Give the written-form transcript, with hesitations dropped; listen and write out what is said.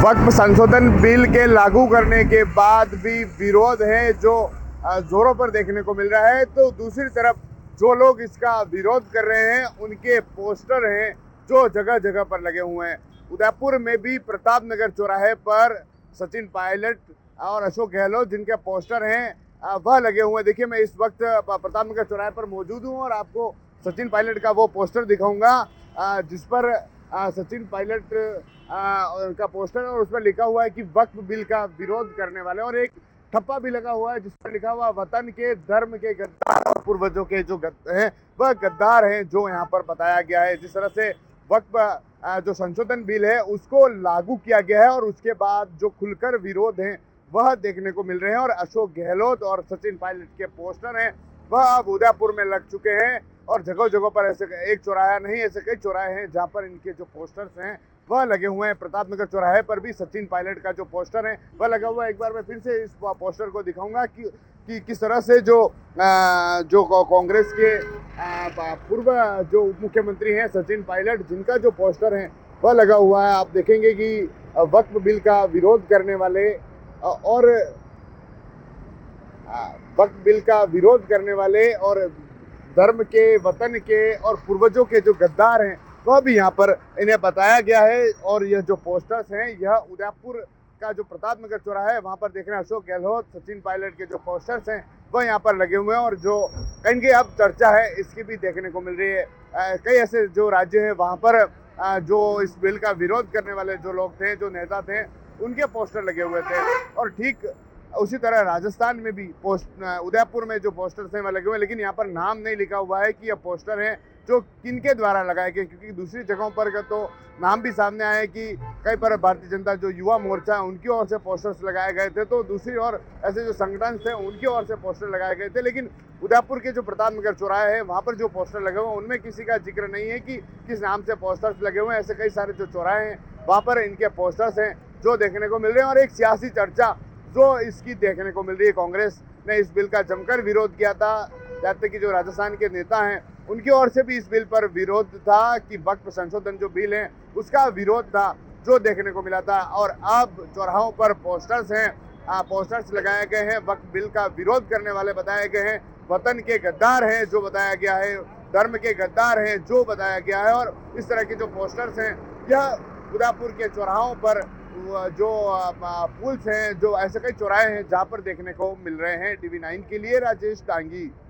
वक्फ संशोधन बिल के लागू करने के बाद भी विरोध है जो जोरों पर देखने को मिल रहा है। तो दूसरी तरफ जो लोग इसका विरोध कर रहे हैं उनके पोस्टर हैं जो जगह जगह पर लगे हुए हैं। उदयपुर में भी प्रताप नगर चौराहे पर सचिन पायलट और अशोक गहलोत जिनके पोस्टर हैं वह लगे हुए हैं। देखिए, मैं इस वक्त प्रताप नगर चौराहे पर मौजूद हूँ और आपको सचिन पायलट का वो पोस्टर दिखाऊंगा जिस पर सचिन पायलट का पोस्टर है और उसमें लिखा हुआ है कि वक्फ बिल का विरोध करने वाले, और एक ठप्पा भी लगा हुआ है जिस पर लिखा हुआ वतन के धर्म के गद्दार और पूर्वजों के जो हैं वह गद्दार हैं, जो यहाँ पर बताया गया है। जिस तरह से वक्फ जो संशोधन बिल है उसको लागू किया गया है और उसके बाद जो खुलकर विरोध हैं वह देखने को मिल रहे हैं, और अशोक गहलोत और सचिन पायलट के पोस्टर हैं वह अब उदयपुर में लग चुके हैं। और जगह जगह पर ऐसे एक चौराहा नहीं, ऐसे कई चौराहे हैं जहां पर इनके जो पोस्टर्स हैं वह लगे हुए हैं। प्रताप नगर चौराहे पर भी सचिन पायलट का जो पोस्टर है वह लगा हुआ है। एक बार मैं फिर से इस पोस्टर को दिखाऊंगा कि किस तरह से जो कांग्रेस के पूर्व जो उप मुख्यमंत्री हैं सचिन पायलट, जिनका जो पोस्टर है वह लगा हुआ है। आप देखेंगे कि वक्फ बिल का विरोध करने वाले और वक्फ बिल का विरोध करने वाले और धर्म के, वतन के और पूर्वजों के जो गद्दार हैं वह भी यहाँ पर इन्हें बताया गया है। और यह जो पोस्टर्स हैं यह उदयपुर का जो प्रताप नगर चौराहा है वहाँ पर देख रहे हैं अशोक गहलोत, सचिन पायलट के जो पोस्टर्स हैं वह यहाँ पर लगे हुए हैं। और जो इनकी अब चर्चा है इसकी भी देखने को मिल रही है। कई ऐसे जो राज्य हैं वहाँ पर जो इस बिल का विरोध करने वाले जो लोग थे, जो नेता थे, उनके पोस्टर लगे हुए थे। और ठीक उसी तरह राजस्थान में भी उदयपुर में जो पोस्टर्स हैं वह लगे हुए हैं, लेकिन यहाँ पर नाम नहीं लिखा हुआ है कि यह पोस्टर है जो किनके द्वारा लगाए गए, क्योंकि दूसरी जगहों पर का तो नाम भी सामने आया है कि कई पर भारतीय जनता जो युवा मोर्चा है उनकी ओर से पोस्टर्स लगाए गए थे, तो दूसरी ओर ऐसे जो संगठन थे उनकी ओर से पोस्टर लगाए गए थे। लेकिन उदयपुर के जो प्रताप नगर चौराहे है वहाँ पर जो पोस्टर लगे हुए हैं उनमें किसी का जिक्र नहीं है कि किस नाम से पोस्टर्स लगे हुए हैं। ऐसे कई सारे जो चौराहे हैं वहाँ पर इनके पोस्टर्स हैं जो देखने को मिल रहे हैं। और एक सियासी चर्चा जो इसकी देखने को मिल रही है, कांग्रेस ने इस बिल का जमकर विरोध किया था, जैसे कि जो राजस्थान के नेता हैं उनकी ओर से भी इस बिल पर विरोध था कि वक्फ संशोधन जो बिल है उसका विरोध था जो देखने को मिला था। और अब चौराहों पर पोस्टर्स हैं, पोस्टर्स लगाए गए हैं, वक्फ बिल का विरोध करने वाले बताए गए हैं, वतन के गद्दार हैं जो बताया गया है, धर्म के गद्दार हैं जो बताया गया है। और इस तरह के जो पोस्टर्स हैं यह उदयपुर के चौराहों पर जो पुल्स हैं, जो ऐसे कई चौराहे हैं जहां पर देखने को मिल रहे हैं। TV9 के लिए राजेश टांगी।